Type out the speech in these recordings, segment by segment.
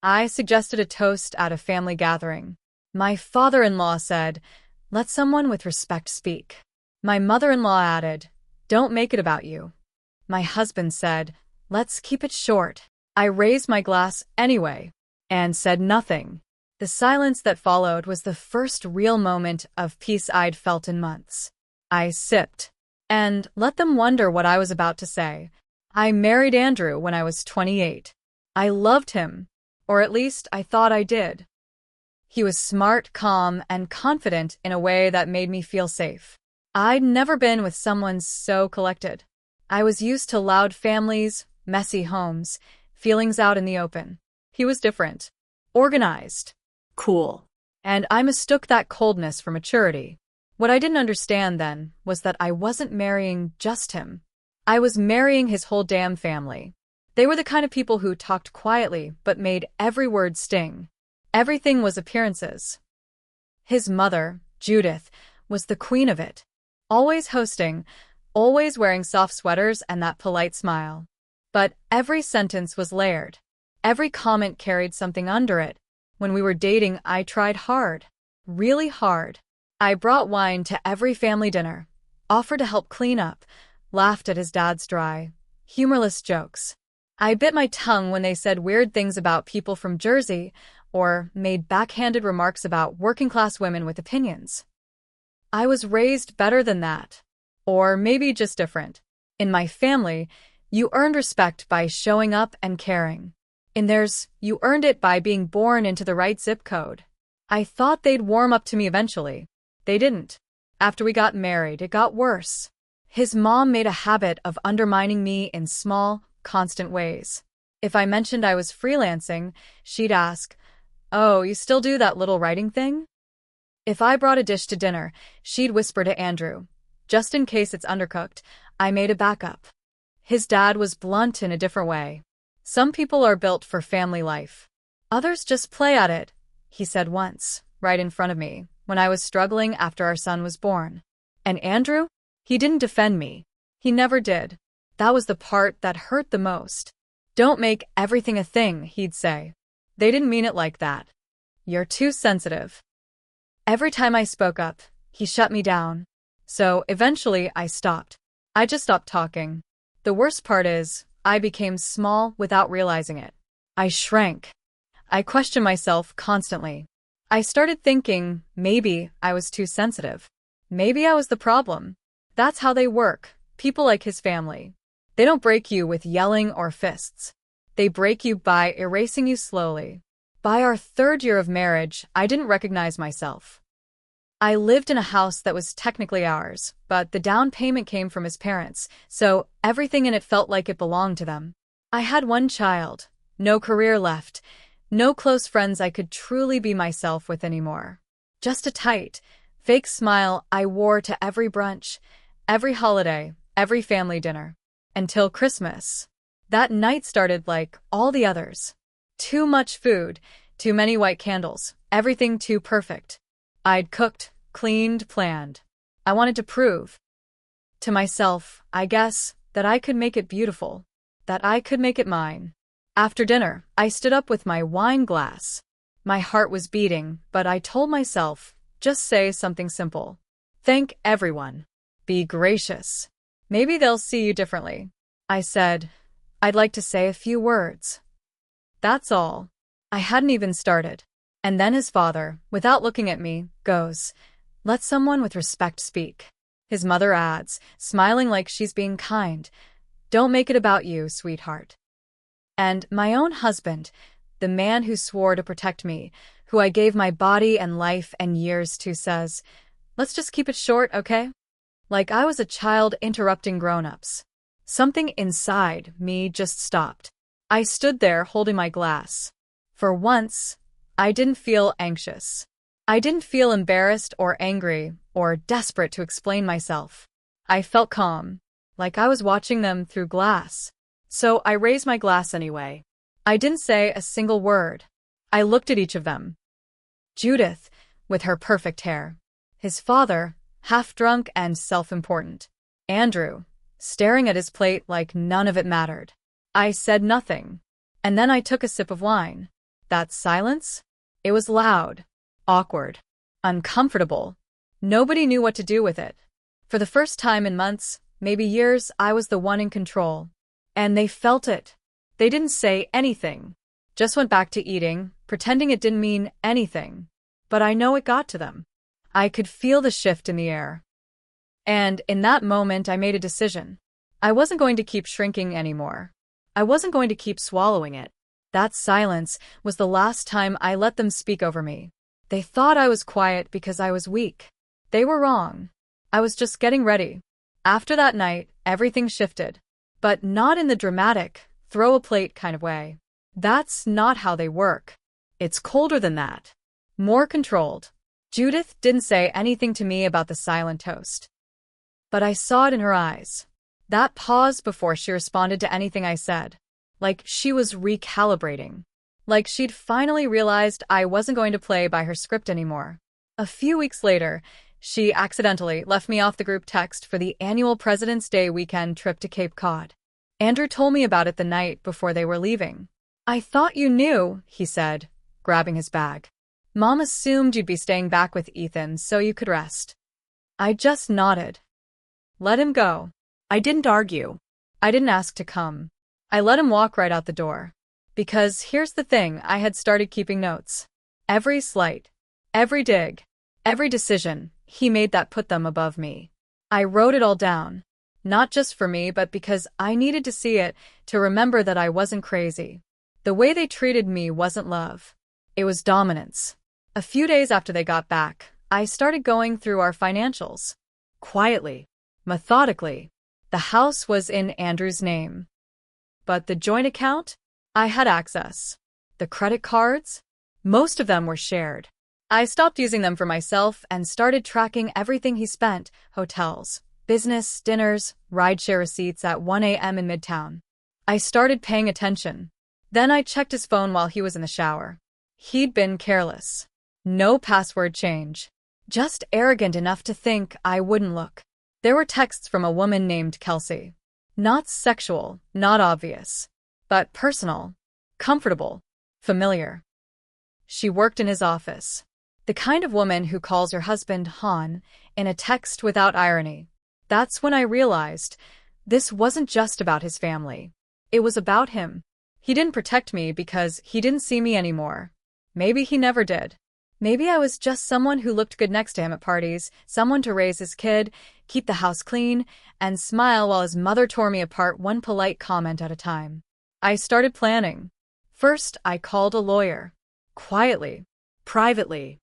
I suggested a toast at a family gathering. My father-in-law said, "Let someone with respect speak." My mother-in-law added, "Don't make it about you." My husband said, "Let's keep it short." I raised my glass anyway and said nothing. The silence that followed was the first real moment of peace I'd felt in months. I sipped and let them wonder what I was about to say. I married Andrew when I was 28. I loved him, or at least I thought I did. He was smart, calm, and confident in a way that made me feel safe. I'd never been with someone so collected. I was used to loud families, messy homes, feelings out in the open. He was different. Organized. Cool. And I mistook that coldness for maturity. What I didn't understand then was that I wasn't marrying just him. I was marrying his whole damn family. They were the kind of people who talked quietly but made every word sting. Everything was appearances. His mother, Judith, was the queen of it. Always hosting, always wearing soft sweaters and that polite smile. But every sentence was layered. Every comment carried something under it. When we were dating, I tried hard. Really hard. I brought wine to every family dinner, offered to help clean up, laughed at his dad's dry, humorless jokes. I bit my tongue when they said weird things about people from Jersey or made backhanded remarks about working-class women with opinions. I was raised better than that. Or maybe just different. In my family, you earned respect by showing up and caring. In theirs, you earned it by being born into the right zip code. I thought they'd warm up to me eventually. They didn't. After we got married, it got worse. His mom made a habit of undermining me in small, constant ways. If I mentioned I was freelancing, she'd ask, "Oh, you still do that little writing thing?" If I brought a dish to dinner, she'd whisper to Andrew, "Just in case it's undercooked, I made a backup." His dad was blunt in a different way. "Some people are built for family life. Others just play at it," he said once, right in front of me, when I was struggling after our son was born. And Andrew? He didn't defend me. He never did. That was the part that hurt the most. "Don't make everything a thing," he'd say. "They didn't mean it like that. You're too sensitive." Every time I spoke up, he shut me down. So eventually I stopped. I just stopped talking. The worst part is, I became small without realizing it. I shrank. I questioned myself constantly. I started thinking maybe I was too sensitive. Maybe I was the problem. That's how they work, people like his family. They don't break you with yelling or fists. They break you by erasing you slowly. By our 3rd year of marriage, I didn't recognize myself. I lived in a house that was technically ours, but the down payment came from his parents, so everything in it felt like it belonged to them. I had one child, no career left, no close friends I could truly be myself with anymore. Just a tight, fake smile I wore to every brunch, every holiday, every family dinner. Until Christmas. That night started like all the others. Too much food, too many white candles, everything too perfect. I'd cooked, cleaned, planned. I wanted to prove to myself, I guess, that I could make it beautiful, that I could make it mine. After dinner, I stood up with my wine glass. My heart was beating, but I told myself, just say something simple. Thank everyone. Be gracious. Maybe they'll see you differently. I said, I'd like to say a few words. That's all. I hadn't even started. And then his father, without looking at me, goes, "Let someone with respect speak." His mother adds, smiling like she's being kind, "Don't make it about you, sweetheart." And my own husband, the man who swore to protect me, who I gave my body and life and years to, says, "Let's just keep it short, okay?" Like I was a child interrupting grown-ups. Something inside me just stopped. I stood there holding my glass. For once, I didn't feel anxious. I didn't feel embarrassed or angry or desperate to explain myself. I felt calm, like I was watching them through glass. So I raised my glass anyway. I didn't say a single word. I looked at each of them. Judith, with her perfect hair. His father, half-drunk and self-important. Andrew, staring at his plate like none of it mattered. I said nothing. And then I took a sip of wine. That silence? It was loud, awkward, uncomfortable. Nobody knew what to do with it. For the first time in months, maybe years, I was the one in control. And they felt it. They didn't say anything. Just went back to eating, pretending it didn't mean anything. But I know it got to them. I could feel the shift in the air. And in that moment, I made a decision. I wasn't going to keep shrinking anymore. I wasn't going to keep swallowing it. That silence was the last time I let them speak over me. They thought I was quiet because I was weak. They were wrong. I was just getting ready. After that night, everything shifted. But not in the dramatic, throw-a-plate kind of way. That's not how they work. It's colder than that. More controlled. Judith didn't say anything to me about the silent toast. But I saw it in her eyes. That pause before she responded to anything I said. Like she was recalibrating. Like she'd finally realized I wasn't going to play by her script anymore. A few weeks later, she accidentally left me off the group text for the annual President's Day weekend trip to Cape Cod. Andrew told me about it the night before they were leaving. "I thought you knew," he said, grabbing his bag. "Mom assumed you'd be staying back with Ethan so you could rest." I just nodded. Let him go. I didn't argue. I didn't ask to come. I let him walk right out the door. Because here's the thing, I had started keeping notes. Every slight, every dig, every decision he made that put them above me. I wrote it all down. Not just for me, but because I needed to see it, to remember that I wasn't crazy. The way they treated me wasn't love. It was dominance. A few days after they got back, I started going through our financials. Quietly, methodically. The house was in Andrew's name. But the joint account? I had access. The credit cards? Most of them were shared. I stopped using them for myself and started tracking everything he spent: hotels, business, dinners, rideshare receipts at 1 a.m. in Midtown. I started paying attention. Then I checked his phone while he was in the shower. He'd been careless. No password change. Just arrogant enough to think I wouldn't look. There were texts from a woman named Kelsey. Not sexual, not obvious, but personal, comfortable, familiar. She worked in his office. The kind of woman who calls her husband Han in a text without irony. That's when I realized this wasn't just about his family. It was about him. He didn't protect me because he didn't see me anymore. Maybe he never did. Maybe I was just someone who looked good next to him at parties, someone to raise his kid, keep the house clean, and smile while his mother tore me apart one polite comment at a time. I started planning. First, I called a lawyer. Quietly. Privately.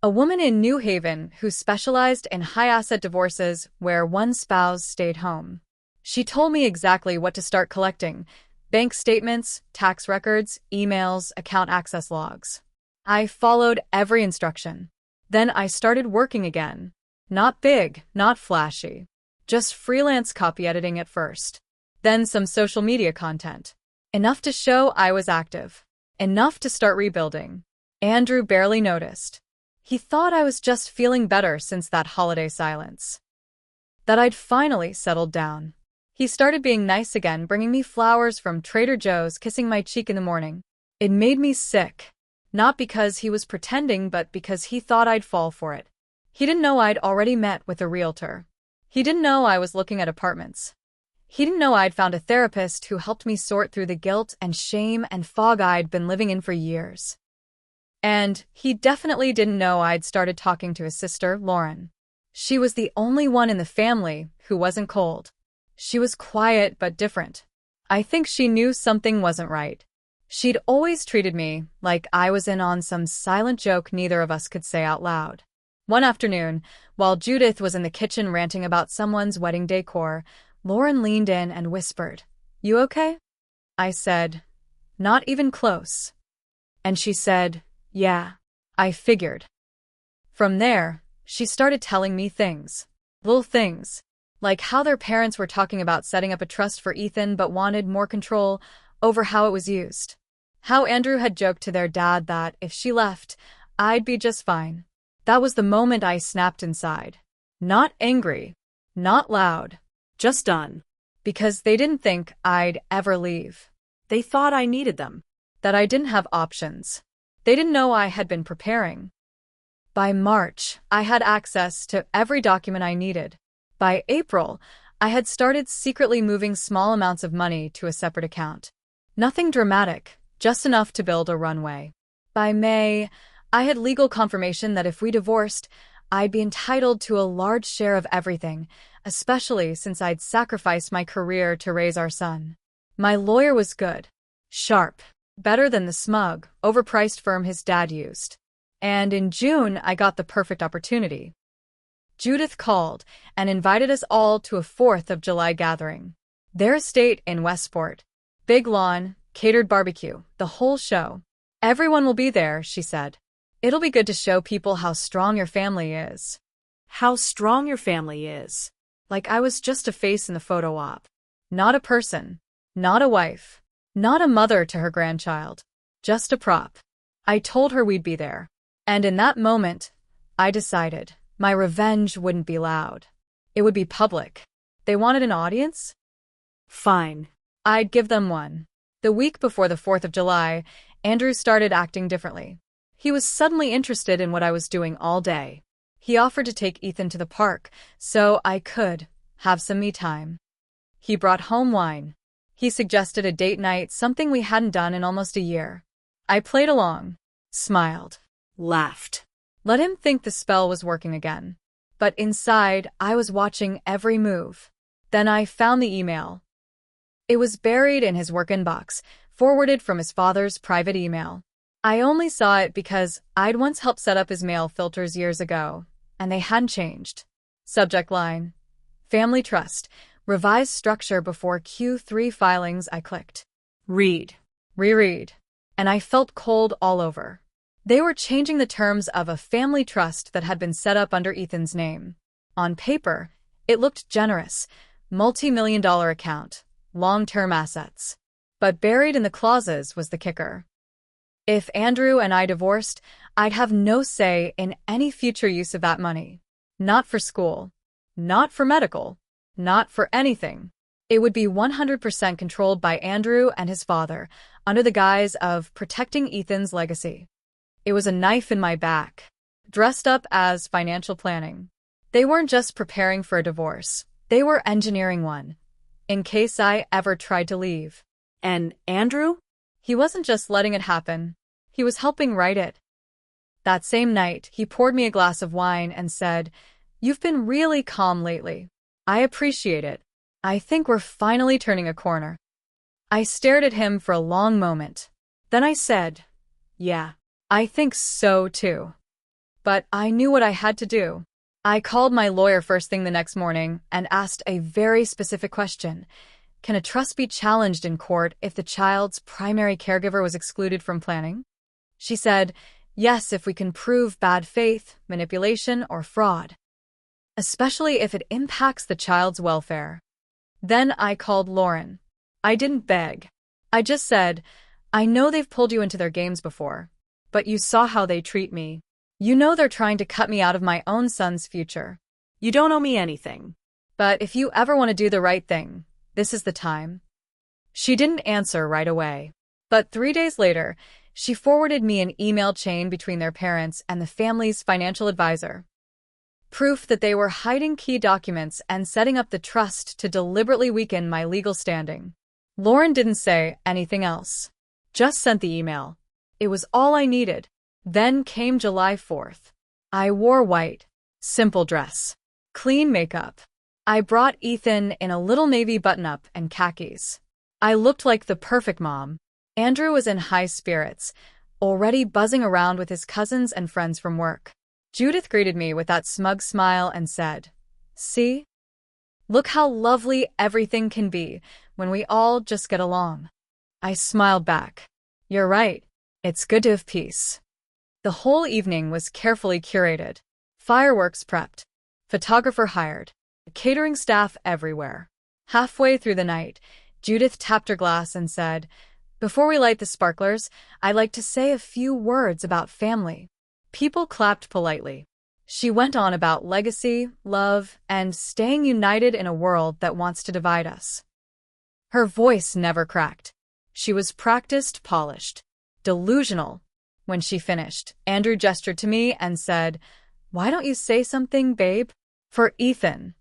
A woman in New Haven who specialized in high-asset divorces where one spouse stayed home. She told me exactly what to start collecting: bank statements, tax records, emails, account access logs. I followed every instruction. Then I started working again. Not big, not flashy. Just freelance copy editing at first. Then some social media content. Enough to show I was active. Enough to start rebuilding. Andrew barely noticed. He thought I was just feeling better since that holiday silence. That I'd finally settled down. He started being nice again, bringing me flowers from Trader Joe's, kissing my cheek in the morning. It made me sick. Not because he was pretending, but because he thought I'd fall for it. He didn't know I'd already met with a realtor. He didn't know I was looking at apartments. He didn't know I'd found a therapist who helped me sort through the guilt and shame and fog I'd been living in for years. And he definitely didn't know I'd started talking to his sister, Lauren. She was the only one in the family who wasn't cold. She was quiet but different. I think she knew something wasn't right. She'd always treated me like I was in on some silent joke neither of us could say out loud. One afternoon, while Judith was in the kitchen ranting about someone's wedding decor, Lauren leaned in and whispered, "You okay?" I said, "Not even close." And she said, "Yeah, I figured." From there, she started telling me things. Little things. Like how their parents were talking about setting up a trust for Ethan but wanted more control over how it was used. How Andrew had joked to their dad that if she left, I'd be just fine. That was the moment I snapped inside. Not angry. Not loud. Just done. Because they didn't think I'd ever leave. They thought I needed them. that I didn't have options. They didn't know I had been preparing. By March, I had access to every document I needed. By April, I had started secretly moving small amounts of money to a separate account. Nothing dramatic, just enough to build a runway. By May, I had legal confirmation that if we divorced, I'd be entitled to a large share of everything, especially since I'd sacrificed my career to raise our son. My lawyer was good, sharp, better than the smug, overpriced firm his dad used. And in June, I got the perfect opportunity. Judith called and invited us all to a 4th of July gathering. Their estate in Westport. Big lawn, catered barbecue, the whole show. Everyone will be there, she said. It'll be good to show people how strong your family is. How strong your family is. Like I was just a face in the photo op. Not a person. Not a wife. Not a mother to her grandchild. Just a prop. I told her we'd be there. And in that moment, I decided my revenge wouldn't be loud. It would be public. They wanted an audience? Fine. I'd give them one. The week before the 4th of July, Andrew started acting differently. He was suddenly interested in what I was doing all day. He offered to take Ethan to the park so I could have some me time. He brought home wine. He suggested a date night, something we hadn't done in almost a year. I played along, smiled, laughed. Let him think the spell was working again. But inside, I was watching every move. Then I found the email. It was buried in his work inbox, forwarded from his father's private email. I only saw it because I'd once helped set up his mail filters years ago, and they hadn't changed. Subject line: Family Trust, revised structure before Q3 filings. I clicked. Read. Reread. And I felt cold all over. They were changing the terms of a family trust that had been set up under Ethan's name. On paper, it looked generous, multi-million-dollar account, long-term assets. But buried in the clauses was the kicker. If Andrew and I divorced, I'd have no say in any future use of that money. Not for school. Not for medical. Not for anything. It would be 100% controlled by Andrew and his father, under the guise of protecting Ethan's legacy. It was a knife in my back, dressed up as financial planning. They weren't just preparing for a divorce. They were engineering one, in case I ever tried to leave. And Andrew? He wasn't just letting it happen. He was helping write it. That same night, he poured me a glass of wine and said, "You've been really calm lately. I appreciate it. I think we're finally turning a corner." I stared at him for a long moment. Then I said, "Yeah, I think so too." But I knew what I had to do. I called my lawyer first thing the next morning and asked a very specific question. Can a trust be challenged in court if the child's primary caregiver was excluded from planning? She said, yes, if we can prove bad faith, manipulation, or fraud. Especially if it impacts the child's welfare. Then I called Lauren. I didn't beg. I just said, I know they've pulled you into their games before, but you saw how they treat me. You know they're trying to cut me out of my own son's future. You don't owe me anything. But if you ever want to do the right thing, this is the time. She didn't answer right away. But 3 days later, she forwarded me an email chain between their parents and the family's financial advisor. Proof that they were hiding key documents and setting up the trust to deliberately weaken my legal standing. Lauren didn't say anything else. Just sent the email. It was all I needed. Then came July 4th. I wore white, simple dress, clean makeup. I brought Ethan in a little navy button-up and khakis. I looked like the perfect mom. Andrew was in high spirits, already buzzing around with his cousins and friends from work. Judith greeted me with that smug smile and said, "See? Look how lovely everything can be when we all just get along." I smiled back. You're right. It's good to have peace. The whole evening was carefully curated. Fireworks prepped. Photographer hired. Catering staff everywhere. Halfway through the night, Judith tapped her glass and said, "Before we light the sparklers, I'd like to say a few words about family." People clapped politely. She went on about legacy, love, and staying united in a world that wants to divide us. Her voice never cracked. She was practiced, polished. Delusional. When she finished, Andrew gestured to me and said, "Why don't you say something, babe?" For Ethan.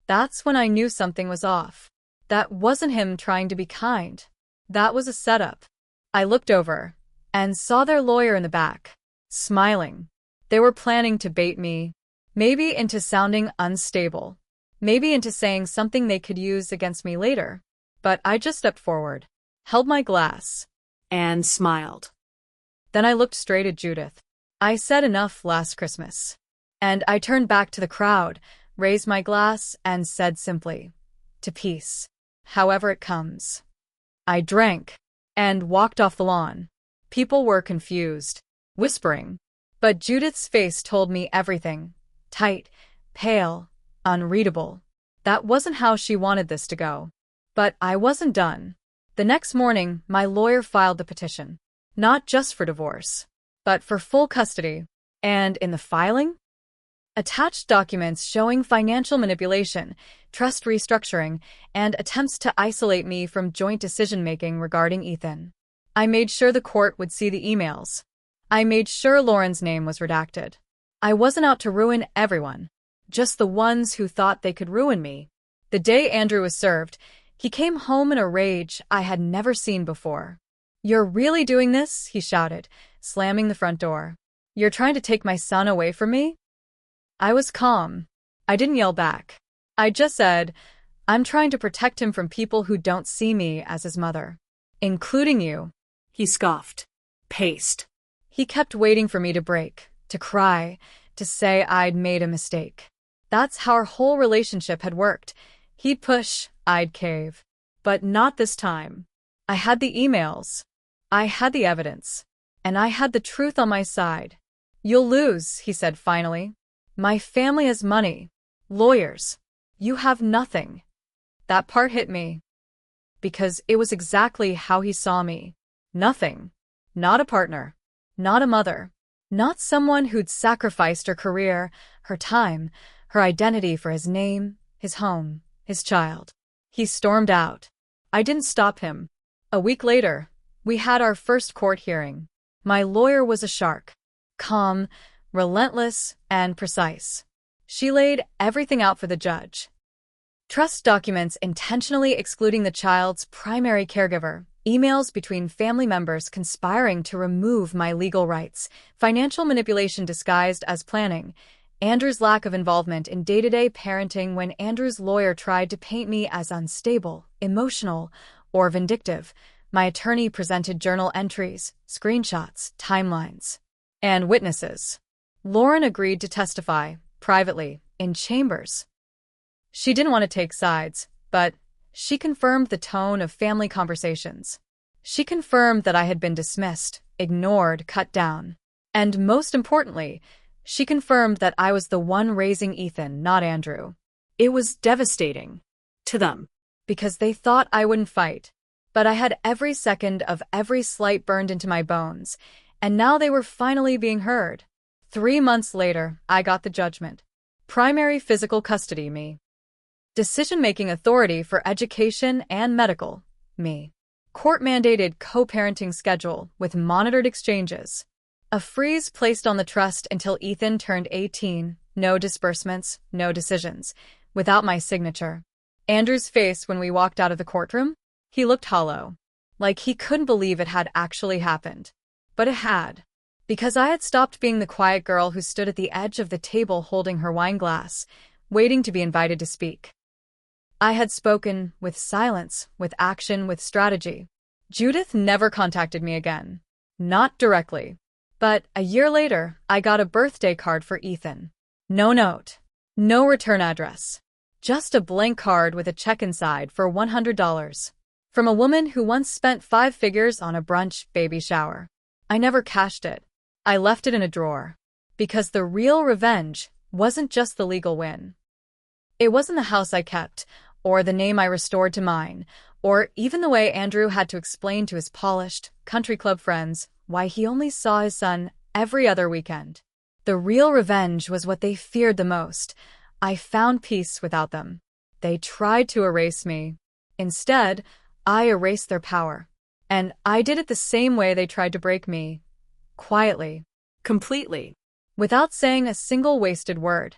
That's when I knew something was off. That wasn't him trying to be kind. That was a setup. I looked over and saw their lawyer in the back, smiling. They were planning to bait me, maybe into sounding unstable, maybe into saying something they could use against me later. But I just stepped forward, held my glass, and smiled. then I looked straight at Judith. I said enough last Christmas. And I turned back to the crowd, raised my glass, and said simply, "To peace, however it comes." I drank and walked off the lawn. People were confused, whispering. But Judith's face told me everything. Tight, pale, unreadable. That wasn't how she wanted this to go. But I wasn't done. The next morning, my lawyer filed the petition. Not just for divorce, but for full custody. And in the filing? Attached documents showing financial manipulation, trust restructuring, and attempts to isolate me from joint decision-making regarding Ethan. I made sure the court would see the emails. I made sure Lauren's name was redacted. I wasn't out to ruin everyone, just the ones who thought they could ruin me. The day Andrew was served, he came home in a rage I had never seen before. "You're really doing this?" he shouted, slamming the front door. "You're trying to take my son away from me?" I was calm. I didn't yell back. I just said, "I'm trying to protect him from people who don't see me as his mother. Including you." He scoffed. Paced. He kept waiting for me to break, to cry, to say I'd made a mistake. That's how our whole relationship had worked. He'd push, I'd cave. But not this time. I had the emails. I had the evidence. And I had the truth on my side. "You'll lose," he said finally. "My family has money. Lawyers. You have nothing." That part hit me. Because it was exactly how he saw me. Nothing. Not a partner. Not a mother. Not someone who'd sacrificed her career, her time, her identity for his name, his home, his child. He stormed out. I didn't stop him. A week later, we had our first court hearing. My lawyer was a shark. Calm, relentless, and precise. She laid everything out for the judge. Trust documents intentionally excluding the child's primary caregiver, emails between family members conspiring to remove my legal rights, financial manipulation disguised as planning, Andrew's lack of involvement in day-to-day parenting when Andrew's lawyer tried to paint me as unstable, emotional, or vindictive. My attorney presented journal entries, screenshots, timelines, and witnesses. Lauren agreed to testify, privately, in chambers. She didn't want to take sides, but she confirmed the tone of family conversations. She confirmed that I had been dismissed, ignored, cut down. And most importantly, she confirmed that I was the one raising Ethan, not Andrew. It was devastating. To them. Because they thought I wouldn't fight. But I had every second of every slight burned into my bones, and now they were finally being heard. 3 months later, I got the judgment. Primary physical custody, me. Decision-making authority for education and medical, me. Court-mandated co-parenting schedule with monitored exchanges. A freeze placed on the trust until Ethan turned 18, no disbursements, no decisions, without my signature. Andrew's face when we walked out of the courtroom? He looked hollow, like he couldn't believe it had actually happened. But it had. Because I had stopped being the quiet girl who stood at the edge of the table holding her wine glass, waiting to be invited to speak. I had spoken, with silence, with action, with strategy. Judith never contacted me again. Not directly. But a year later, I got a birthday card for Ethan. No note. No return address. Just a blank card with a check inside for $100. From a woman who once spent 5 figures on a brunch baby shower. I never cashed it. I left it in a drawer. Because the real revenge wasn't just the legal win. It wasn't the house I kept, or the name I restored to mine, or even the way Andrew had to explain to his polished, country club friends why he only saw his son every other weekend. The real revenge was what they feared the most. I found peace without them. They tried to erase me. Instead, I erased their power. And I did it the same way they tried to break me. Quietly. Completely. Without saying a single wasted word.